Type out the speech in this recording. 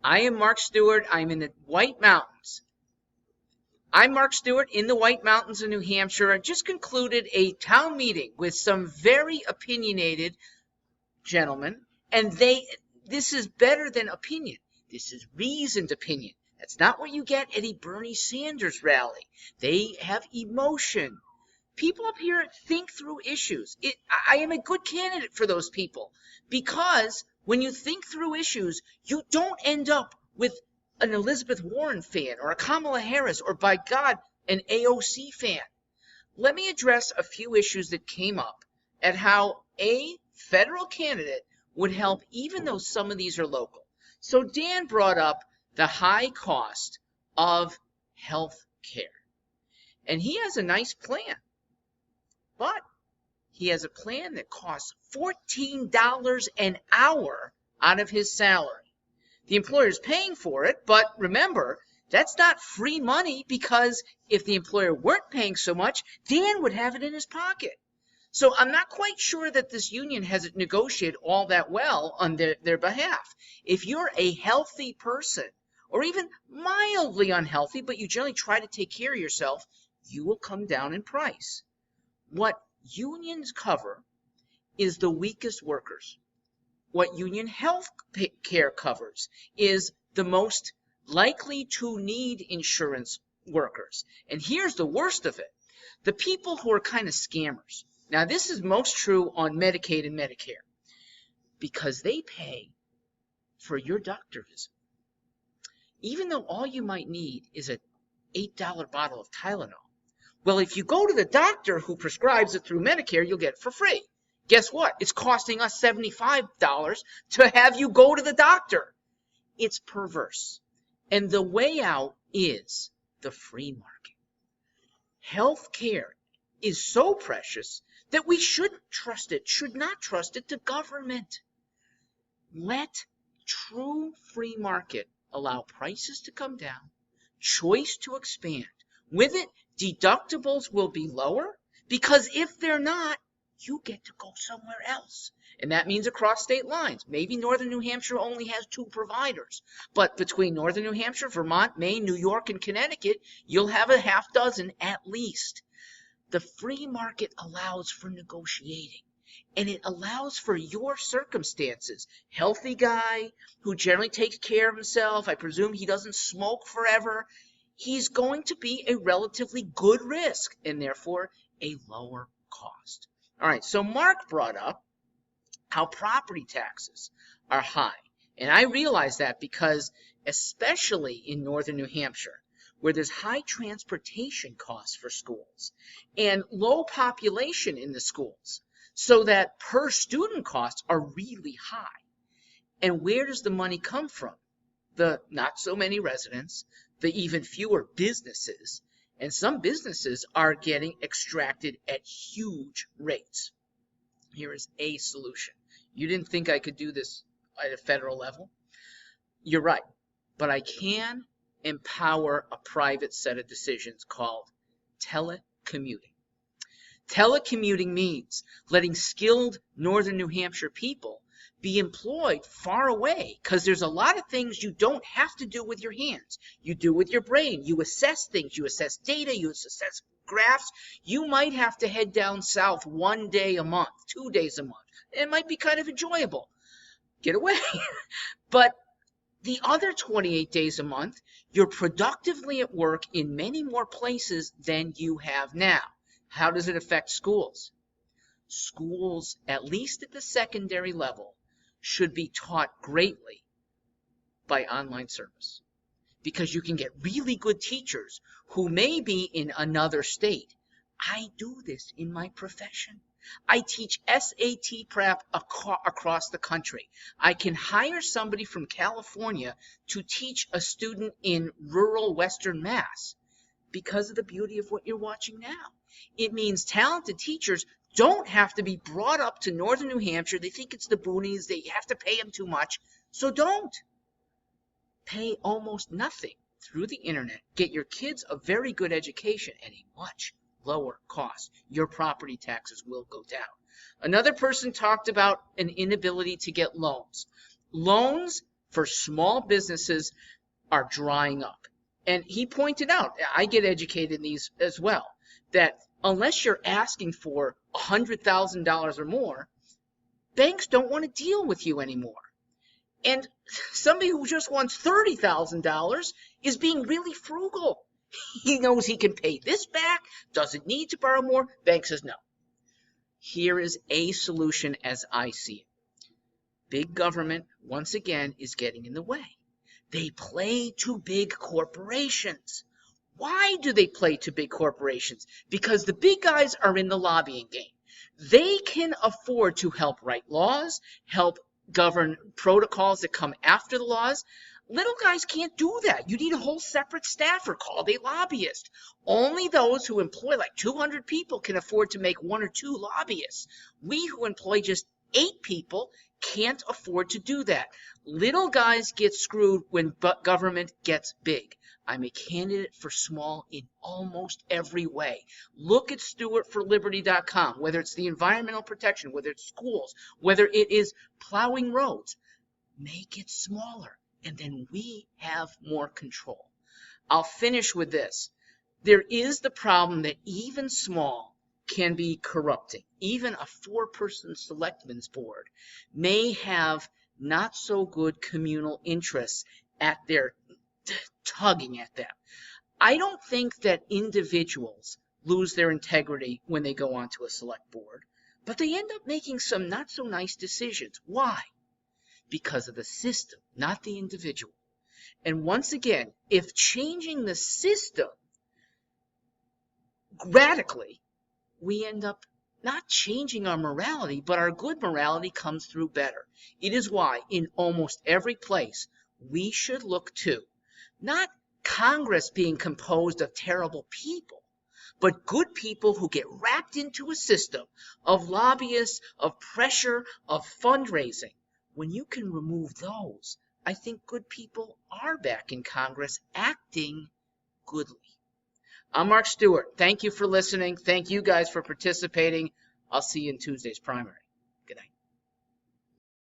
I am Mark Stewart. I'm in the White Mountains. I'm Mark Stewart in the White Mountains of New Hampshire. I just concluded a town meeting with some very opinionated gentlemen, and this is better than opinion. This is reasoned opinion. That's not what you get at a Bernie Sanders rally. They have emotion. People up here think through issues. I am a good candidate for those people because when you think through issues, you don't end up with an Elizabeth Warren fan or a Kamala Harris or, by God, an AOC fan. Let me address a few issues that came up at how a federal candidate would help, even though some of these are local. So Dan brought up the high cost of health care. And he has a nice plan. But he has a plan that costs $14 an hour out of his salary. The employer's paying for it, but remember, that's not free money because if the employer weren't paying so much, Dan would have it in his pocket. So I'm not quite sure that this union has negotiated all that well on their behalf. If you're a healthy person, or even mildly unhealthy, but you generally try to take care of yourself, you will come down in price. What unions cover is the weakest workers. What union health care covers is the most likely to need insurance workers. And here's the worst of it. The people who are kind of scammers. Now, this is most true on Medicaid and Medicare because they pay for your doctor visit. Even though all you might need is an $8 bottle of Tylenol. Well, if you go to the doctor who prescribes it through Medicare, you'll get it for free. Guess what? It's costing us $75 to have you go to the doctor. It's perverse. And the way out is the free market. Health care is so precious that we shouldn't trust it, should not trust it to government. Let true free market allow prices to come down, choice to expand. With it, deductibles will be lower because if they're not, you get to go somewhere else. And that means across state lines. Maybe Northern New Hampshire only has 2 providers. But between Northern New Hampshire, Vermont, Maine, New York, and Connecticut, you'll have a half dozen at least. The free market allows for negotiating. And it allows for your circumstances. Healthy guy who generally takes care of himself. I presume he doesn't smoke forever. He's going to be a relatively good risk and therefore a lower cost. All right, so Mark brought up how property taxes are high. And I realize that because especially in Northern New Hampshire, where there's high transportation costs for schools and low population in the schools, so that per student costs are really high. And where does the money come from? The not so many residents, the even fewer businesses, and some businesses are getting extracted at huge rates. Here is a solution. You didn't think I could do this at a federal level? You're right, but I can empower a private set of decisions called telecommuting. Telecommuting means letting skilled Northern New Hampshire people be employed far away because there's a lot of things you don't have to do with your hands. You do with your brain. You assess things. You assess data. You assess graphs. You might have to head down south 1 day a month, 2 days a month. It might be kind of enjoyable. Get away. But the other 28 days a month, you're productively at work in many more places than you have now. How does it affect schools? Schools, at least at the secondary level, should be taught greatly by online service because you can get really good teachers who may be in another state. I do this in my profession. I teach SAT prep across the country. I can hire somebody from California to teach a student in rural Western Mass because of the beauty of what you're watching now. It means talented teachers don't have to be brought up to Northern New Hampshire. They think it's the boonies. They have to pay them too much. So don't. Pay almost nothing through the internet. Get your kids a very good education at a much lower cost. Your property taxes will go down. Another person talked about an inability to get loans. Loans for small businesses are drying up. And he pointed out, I get educated in these as well, that unless you're asking for $100,000 or more, banks don't want to deal with you anymore. And somebody who just wants $30,000 is being really frugal. He knows he can pay this back, doesn't need to borrow more. Bank says no. Here is a solution as I see it. Big government, once again, is getting in the way. They play to big corporations. Why do they play to big corporations? Because the big guys are in the lobbying game. They can afford to help write laws, help govern protocols that come after the laws. Little guys can't do that. You need a whole separate staffer called a lobbyist. Only those who employ like 200 people can afford to make 1 or 2 lobbyists. We who employ just 8 people can't afford to do that. Little guys get screwed when government gets big. I'm a candidate for small in almost every way. Look at StewartForLiberty.com, whether it's the environmental protection, whether it's schools, whether it is plowing roads. Make it smaller, and then we have more control. I'll finish with this. There is the problem that even small can be corrupting. Even a 4-person selectmen's board may have not so good communal interests at their tugging at them. I don't think that individuals lose their integrity when they go onto a select board, but they end up making some not so nice decisions. Why? Because of the system, not the individual. And once again, if changing the system radically, we end up not changing our morality, but our good morality comes through better. It is why in almost every place we should look to not Congress being composed of terrible people, but good people who get wrapped into a system of lobbyists, of pressure, of fundraising. When you can remove those, I think good people are back in Congress acting goodly. I'm Mark Stewart. Thank you for listening. Thank you guys for participating. I'll see you in Tuesday's primary.